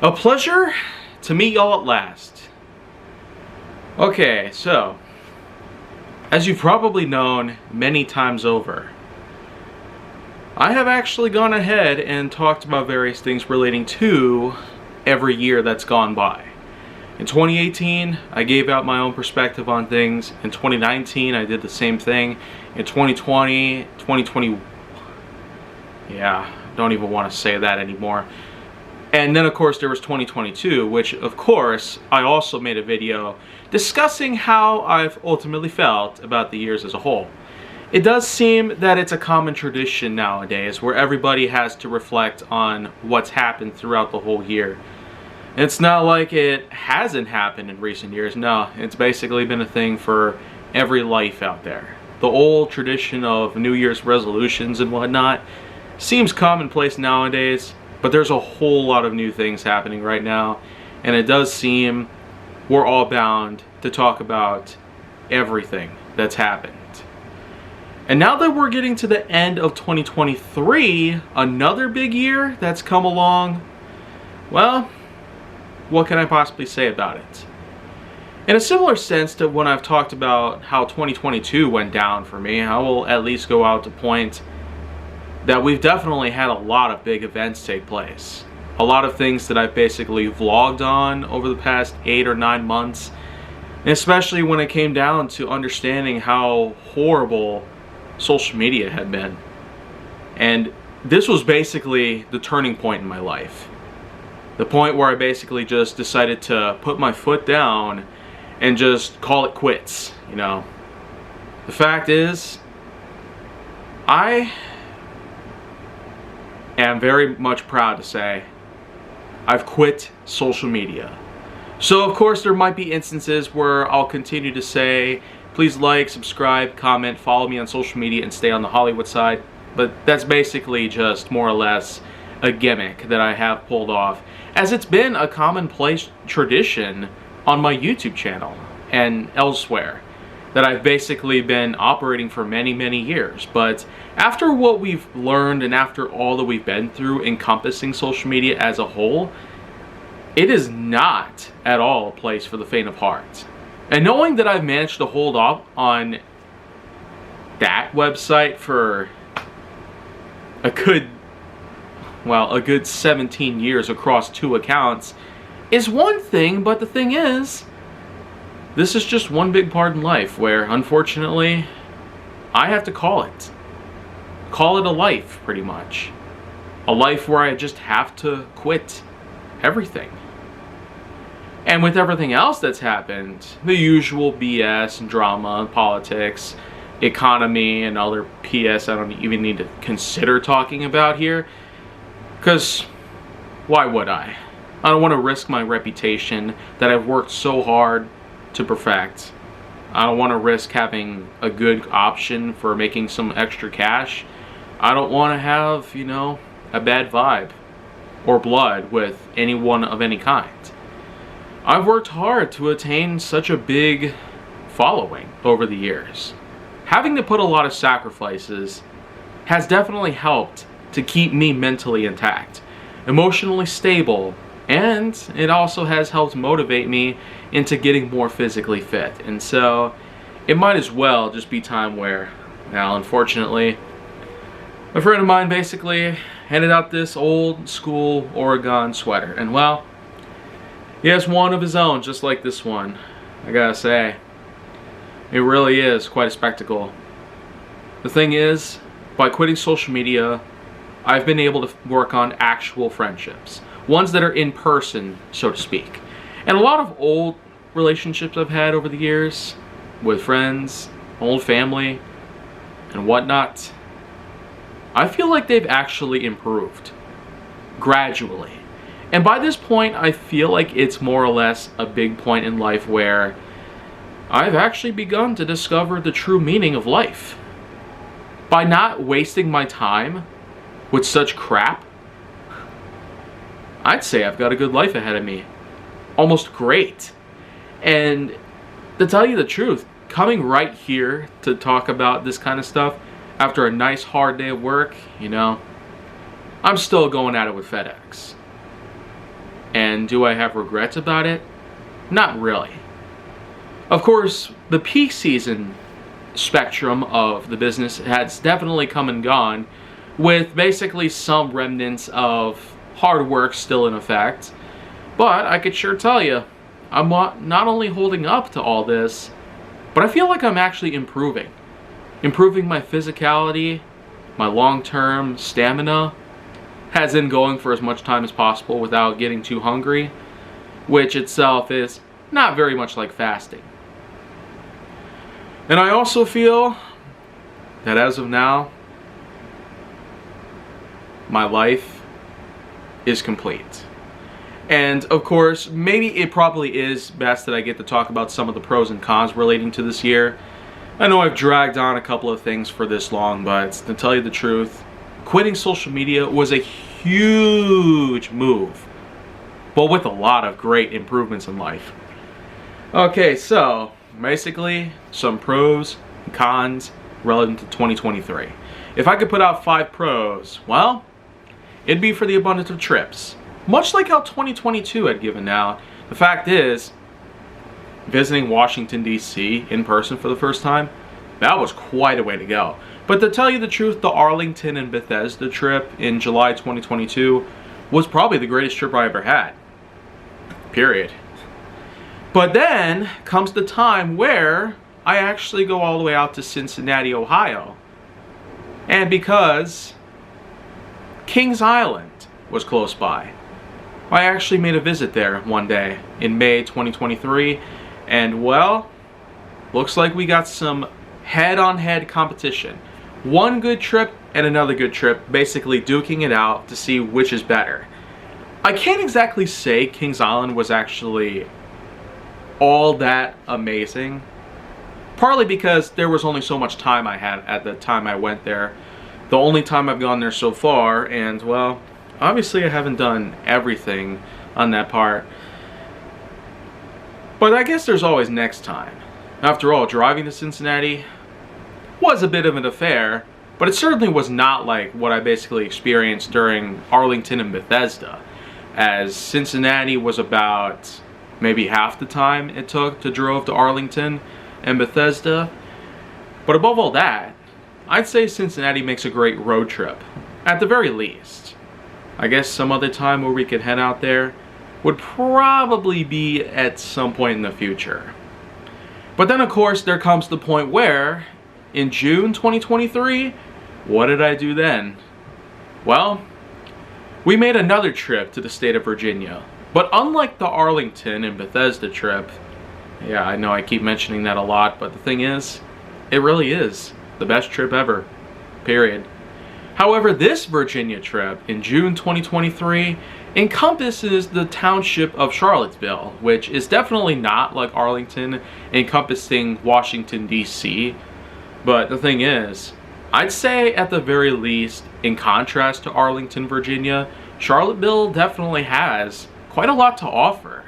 A pleasure to meet y'all at last. Okay, so, as you've probably known many times over, I have actually gone ahead and talked about various things relating to every year that's gone by. In 2018, I gave out my own perspective on things. In 2019, I did the same thing. In 2020, yeah, don't even want to say that anymore. And then of course there was 2022, which of course I also made a video discussing how I've ultimately felt about the years as a whole. It does seem that it's a common tradition nowadays where everybody has to reflect on what's happened throughout the whole year. It's not like it hasn't happened in recent years. No, it's basically been a thing for every life out there. The old tradition of New Year's resolutions and whatnot seems commonplace nowadays, but there's a whole lot of new things happening right now, and it does seem we're all bound to talk about everything that's happened. And now that we're getting to the end of 2023, another big year that's come along, well, what can I possibly say about it? In a similar sense to when I've talked about how 2022 went down for me, I will at least go out to point that we've definitely had a lot of big events take place. A lot of things that I've basically vlogged on over the past 8 or 9 months, and especially when it came down to understanding how horrible social media had been. And this was basically the turning point in my life. The point where I basically just decided to put my foot down and just call it quits, you know. The fact is, I am very much proud to say I've quit social media. So of course there might be instances where I'll continue to say, please like, subscribe, comment, follow me on social media and stay on the Hollywood side. But that's basically just more or less a gimmick that I have pulled off, as it's been a commonplace tradition on my YouTube channel and elsewhere that I've basically been operating for many years. But after what we've learned and after all that we've been through encompassing social media as a whole, it is not at all a place for the faint of heart. And knowing that I've managed to hold off on that website for a good 17 years across 2 accounts is one thing, but the thing is, this is just one big part in life where, unfortunately, I have to call it. Call it a life, pretty much. A life where I just have to quit everything. And with everything else that's happened, the usual BS and drama and politics, economy, and other PS I don't even need to consider talking about here. Because, why would I? I don't want to risk my reputation that I've worked so hard to perfect. I don't want to risk having a good option for making some extra cash. I don't want to have, you know, a bad vibe or blood with anyone of any kind. I've worked hard to attain such a big following over the years. Having to put a lot of sacrifices has definitely helped to keep me mentally intact, emotionally stable, and it also has helped motivate me into getting more physically fit. And so it might as well just be time where, well, unfortunately, a friend of mine basically handed out this old school Oregon sweater, and well, he has one of his own just like this one. I gotta say, it really is quite a spectacle. The thing is, by quitting social media, I've been able to work on actual friendships. Ones that are in person, so to speak. And a lot of old relationships I've had over the years with friends, old family, and whatnot, I feel like they've actually improved. Gradually. And by this point, I feel like it's more or less a big point in life where I've actually begun to discover the true meaning of life. By not wasting my time with such crap, I'd say I've got a good life ahead of me. Almost great. And to tell you the truth, coming right here to talk about this kind of stuff after a nice hard day of work, you know, I'm still going at it with FedEx. And do I have regrets about it? Not really. Of course, the peak season spectrum of the business has definitely come and gone, with basically some remnants of hard work still in effect. But I could sure tell you, I'm not only holding up to all this, but I feel like I'm actually improving. Improving my physicality, my long-term stamina, as in going for as much time as possible without getting too hungry, which itself is not very much like fasting. And I also feel that as of now, my life is complete. And of course, maybe it probably is best that I get to talk about some of the pros and cons relating to this year. I know I've dragged on a couple of things for this long, but to tell you the truth, quitting social media was a huge move, but with a lot of great improvements in life. Okay, so basically some pros and cons relative to 2023. If I could put out 5 pros, well, it'd be for the abundance of trips. Much like how 2022 had given out. The fact is, visiting Washington, D.C. in person for the first time, that was quite a way to go. But to tell you the truth, the Arlington and Bethesda trip in July 2022 was probably the greatest trip I ever had. Period. But then comes the time where I actually go all the way out to Cincinnati, Ohio. And because Kings Island was close by, I actually made a visit there one day in May 2023. And well, looks like we got some head-on-head competition. One good trip and another good trip, basically duking it out to see which is better. I can't exactly say Kings Island was actually all that amazing, partly because there was only so much time I had at the time I went there. The only time I've gone there so far, and well, obviously I haven't done everything on that part. But I guess there's always next time. After all, driving to Cincinnati was a bit of an affair, but it certainly was not like what I basically experienced during Arlington and Bethesda, as Cincinnati was about maybe half the time it took to drive to Arlington and Bethesda. But above all that, I'd say Cincinnati makes a great road trip, at the very least. I guess some other time where we could head out there would probably be at some point in the future. But then of course there comes the point where, in June 2023, what did I do then? Well, we made another trip to the state of Virginia. But unlike the Arlington and Bethesda trip, yeah, I know I keep mentioning that a lot, but the thing is, it really is the best trip ever, period. However, this Virginia trip in June 2023 encompasses the township of Charlottesville, which is definitely not like Arlington encompassing Washington, D.C. But the thing is, I'd say at the very least, in contrast to Arlington, Virginia, Charlottesville definitely has quite a lot to offer.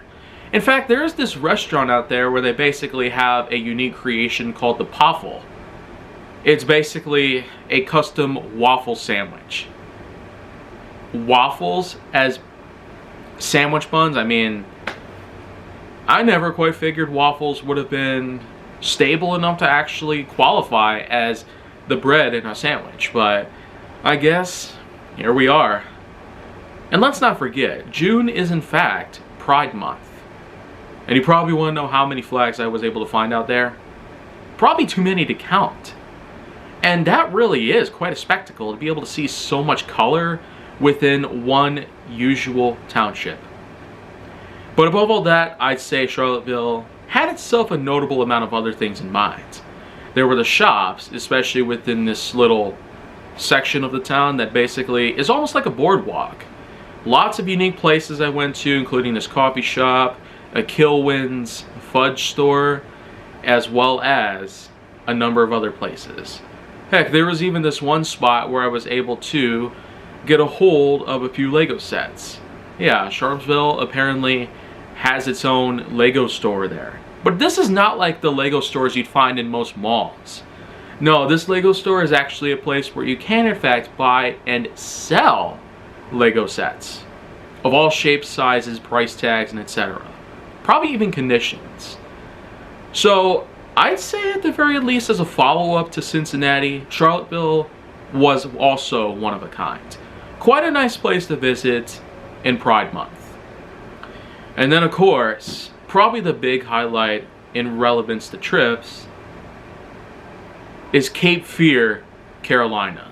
In fact, there's this restaurant out there where they basically have a unique creation called the Poffle. It's basically a custom waffle sandwich. Waffles as sandwich buns, I mean, I never quite figured waffles would have been stable enough to actually qualify as the bread in a sandwich, but I guess here we are. And let's not forget, June is in fact Pride Month. And you probably want to know how many flags I was able to find out there. Probably too many to count. And that really is quite a spectacle to be able to see so much color within one usual township. But above all that, I'd say Charlottesville had itself a notable amount of other things in mind. There were the shops, especially within this little section of the town that basically is almost like a boardwalk. Lots of unique places I went to, including this coffee shop, a Kilwins fudge store, as well as a number of other places. Heck, there was even this one spot where I was able to get a hold of a few Lego sets. Yeah, Charlottesville apparently has its own Lego store there. But this is not like the Lego stores you'd find in most malls. No, this Lego store is actually a place where you can in fact buy and sell Lego sets. of all shapes, sizes, price tags, and etc. Probably even conditions. So I'd say at the very least, as a follow-up to Cincinnati, Charlottesville was also one of a kind. Quite a nice place to visit in Pride Month. And then of course, probably the big highlight in relevance to trips is Cape Fear, Carolina.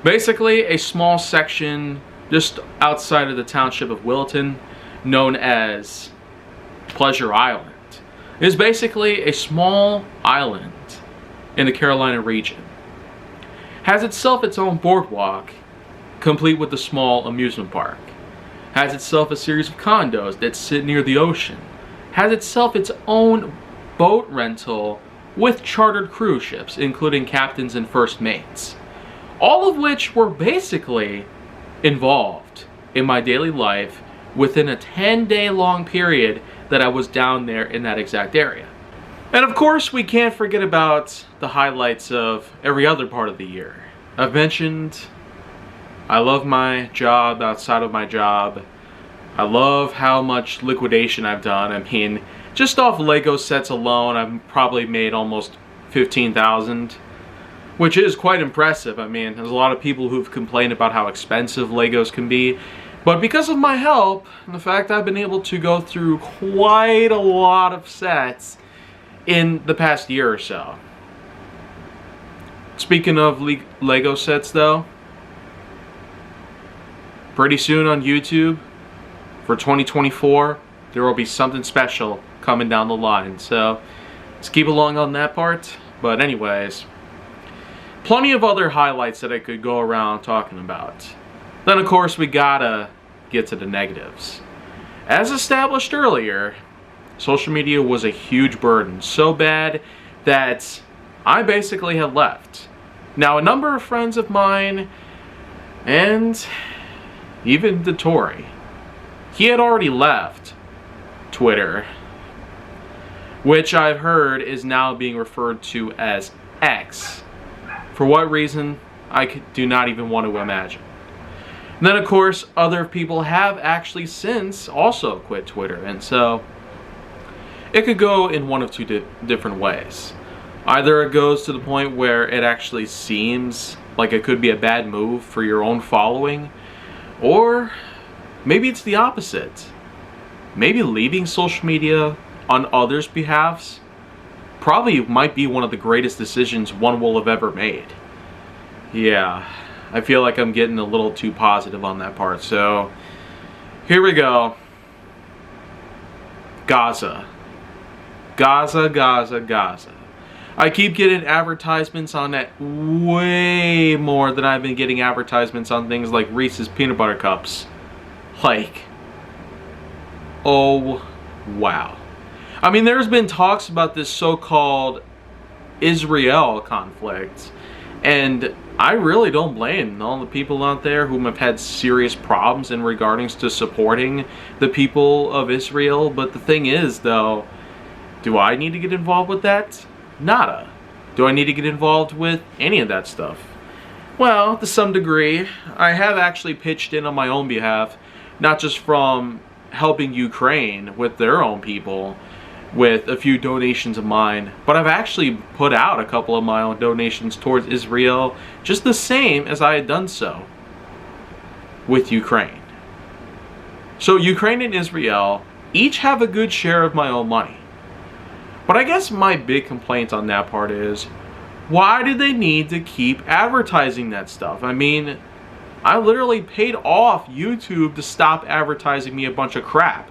Basically a small section just outside of the township of Wilton known as Pleasure Island. It is basically a small island in the Carolina region. Has itself its own boardwalk, complete with a small amusement park. Has itself a series of condos that sit near the ocean. Has itself its own boat rental with chartered cruise ships, including captains and first mates. All of which were basically involved in my daily life within a 10-day long period that I was down there in that exact area. And of course, we can't forget about the highlights of every other part of the year. I've mentioned I love my job outside of my job. I love how much liquidation I've done. I mean, just off Lego sets alone, I've probably made almost $15,000, which is quite impressive. I mean, there's a lot of people who've complained about how expensive Legos can be. But because of my help, and the fact I've been able to go through quite a lot of sets in the past year or so. Speaking of Lego sets though, pretty soon on YouTube, for 2024, there will be something special coming down the line. So, let's keep along on that part. But anyways, plenty of other highlights that I could go around talking about. Then of course we gotta get to the negatives. As established earlier, social media was a huge burden. So bad that I basically had left. Now a number of friends of mine, and even DeTore, he had already left Twitter, which I've heard is now being referred to as X. For what reason, I do not even want to imagine. And then of course, other people have actually since also quit Twitter, and so it could go in one of two different ways. Either it goes to the point where it actually seems like it could be a bad move for your own following, or maybe it's the opposite. Maybe leaving social media on others' behalfs probably might be one of the greatest decisions one will have ever made. Yeah, I feel like I'm getting a little too positive on that part. So, here we go. Gaza. Gaza, Gaza, Gaza. I keep getting advertisements on that way more than I've been getting advertisements on things like Reese's Peanut Butter Cups. Like, oh, wow. I mean, there's been talks about this so-called Israel conflict, and I really don't blame all the people out there who have had serious problems in regards to supporting the people of Israel. But the thing is, though, do I need to get involved with that? Nada. Do I need to get involved with any of that stuff? Well, to some degree, I have actually pitched in on my own behalf, not just from helping Ukraine with their own people, with a few donations of mine, but I've actually put out a couple of my own donations towards Israel, just the same as I had done so with Ukraine. So Ukraine and Israel each have a good share of my own money. But I guess my big complaint on that part is, why do they need to keep advertising that stuff? I mean, I literally paid off YouTube to stop advertising me a bunch of crap.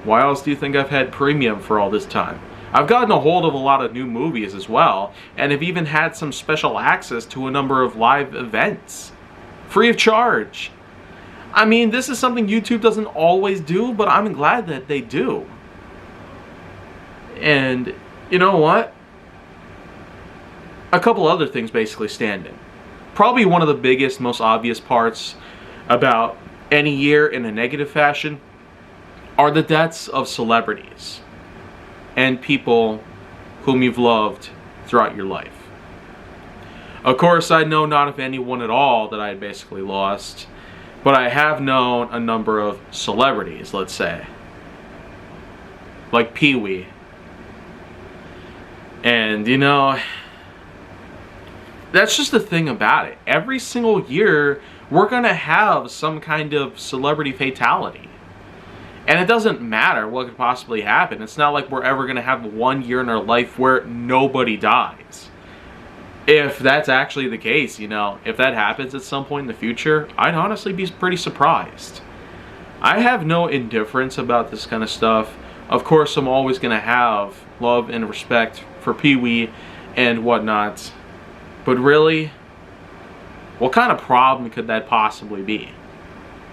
Why else do you think I've had premium for all this time? I've gotten a hold of a lot of new movies as well, and have even had some special access to a number of live events, free of charge. I mean, this is something YouTube doesn't always do, but I'm glad that they do. And you know what? A couple other things basically stand in. Probably one of the biggest, most obvious parts about any year in a negative fashion are the deaths of celebrities and people whom you've loved throughout your life. Of course, I know not of anyone at all that I had basically lost, But I have known a number of celebrities, let's say. Like Pee Wee. And, you know, that's just the thing about it. Every single year, we're going to have some kind of celebrity fatality. And it doesn't matter what could possibly happen. It's not like we're ever going to have one year in our life where nobody dies. If that's actually the case, you know, if that happens at some point in the future, I'd honestly be pretty surprised. I have no indifference about this kind of stuff. Of course, I'm always going to have love and respect for Pee Wee and whatnot. But really, what kind of problem could that possibly be?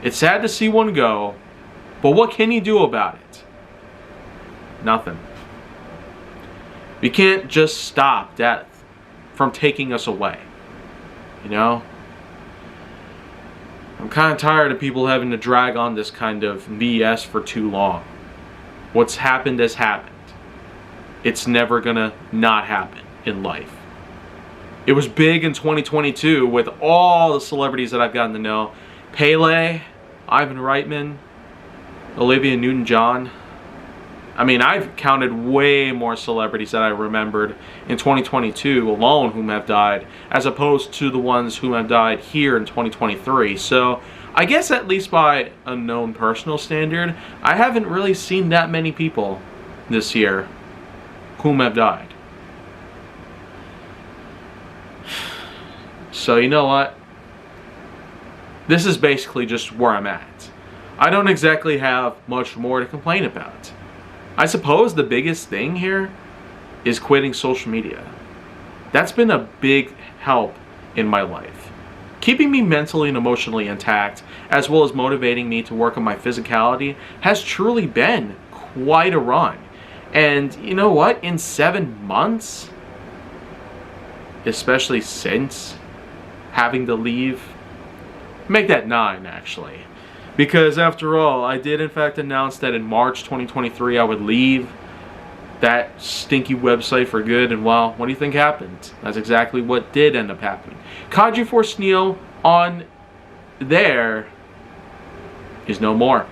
It's sad to see one go, but what can you do about it? Nothing. We can't just stop death from taking us away. You know? I'm kind of tired of people having to drag on this kind of BS for too long. What's happened has happened. It's never gonna not happen in life. It was big in 2022 with all the celebrities that I've gotten to know. Pele, Ivan Reitman, Olivia Newton-John. I mean, I've counted way more celebrities that I remembered in 2022 alone whom have died, as opposed to the ones who have died here in 2023. So, I guess at least by a known personal standard, I haven't really seen that many people this year whom have died. So, you know what? This is basically just where I'm at. I don't exactly have much more to complain about. I suppose the biggest thing here is quitting social media. That's been a big help in my life. Keeping me mentally and emotionally intact, as well as motivating me to work on my physicality, has truly been quite a run. And you know what? In 7 months, especially since having to leave, make that 9 actually. Because after all, I did in fact announce that in March 2023 I would leave that stinky website for good, and well, what do you think happened? That's exactly what did end up happening. Kaji Force Neo on there is no more.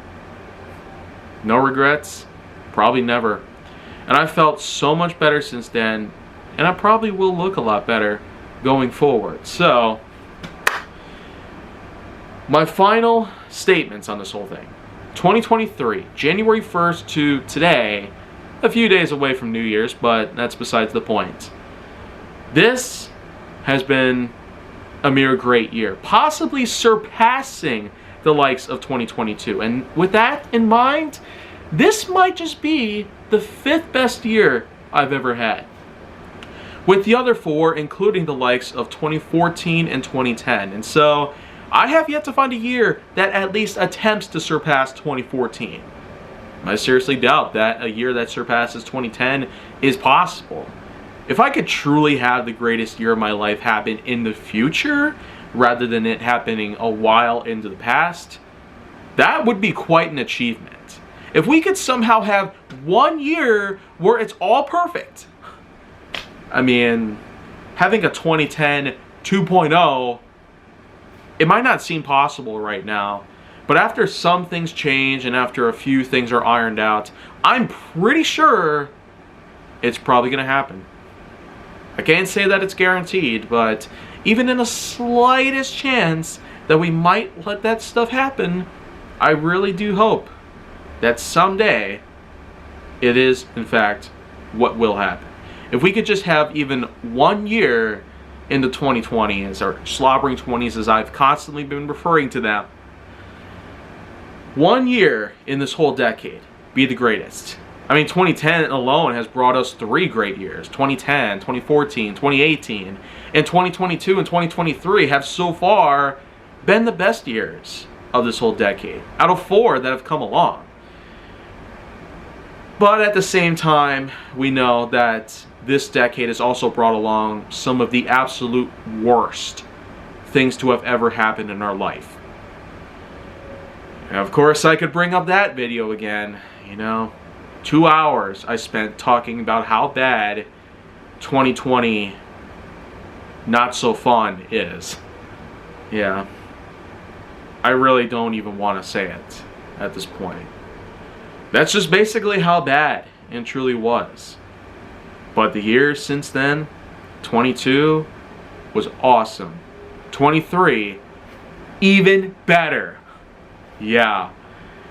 No regrets, probably never. And I felt so much better since then, and I probably will look a lot better going forward. So, my final statements on this whole thing. 2023, January 1st to today, a few days away from New Year's, but that's besides the point. This has been a mere great year, possibly surpassing the likes of 2022. And with that in mind, this might just be the 5th best year I've ever had, with the other 4 including the likes of 2014 and 2010. And so I have yet to find a year that at least attempts to surpass 2014. I seriously doubt that a year that surpasses 2010 is possible. If I could truly have the greatest year of my life happen in the future, rather than it happening a while into the past, that would be quite an achievement. If we could somehow have one year where it's all perfect. I mean, having a 2010 2.0, it might not seem possible right now, but after some things change and after a few things are ironed out, I'm pretty sure it's probably going to happen. I can't say that it's guaranteed, but even in a slightest chance that we might let that stuff happen, I really do hope that someday it is, in fact, what will happen. If we could just have even 1 year in the 2020s, or slobbering 20s as I've constantly been referring to them, 1 year in this whole decade be the greatest. I mean, 2010 alone has brought us 3 great years. 2010, 2014, 2018, and 2022 and 2023 have so far been the best years of this whole decade, out of 4 that have come along. But at the same time, we know that this decade has also brought along some of the absolute worst things to have ever happened in our life. And of course, I could bring up that video again, you know. 2 hours I spent talking about how bad 2020 not so fun is. Yeah. I really don't even want to say it at this point. That's just basically how bad it truly was. But the years since then, 22 was awesome. 23, even better. Yeah.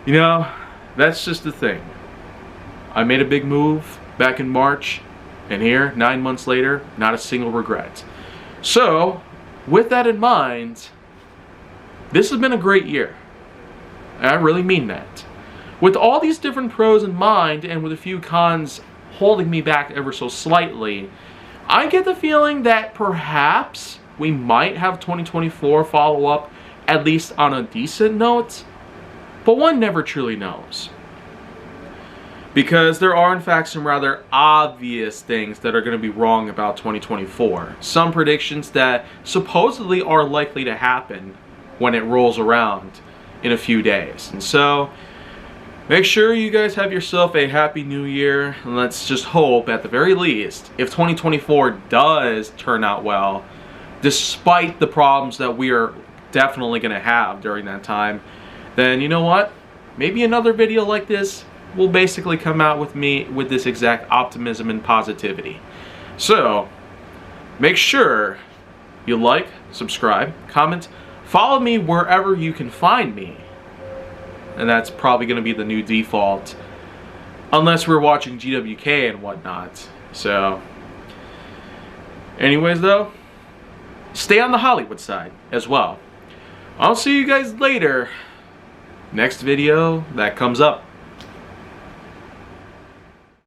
You know, that's just the thing. I made a big move back in March, and here, 9 months later, not a single regret. So, with that in mind, this has been a great year. I really mean that. With all these different pros in mind, and with a few cons holding me back ever so slightly, I get the feeling that perhaps we might have 2024 follow up, at least on a decent note, but one never truly knows. Because there are in fact some rather obvious things that are going to be wrong about 2024. Some predictions that supposedly are likely to happen when it rolls around in a few days. And so, make sure you guys have yourself a happy new year, and let's just hope at the very least, if 2024 does turn out well, despite the problems that we are definitely going to have during that time, then you know what? Maybe another video like this will basically come out with me with this exact optimism and positivity. So, make sure you like, subscribe, comment, follow me wherever you can find me. And that's probably going to be the new default, unless we're watching GWK and whatnot. So, anyways though, stay on the Hollywood side as well. I'll see you guys later. Next video that comes up.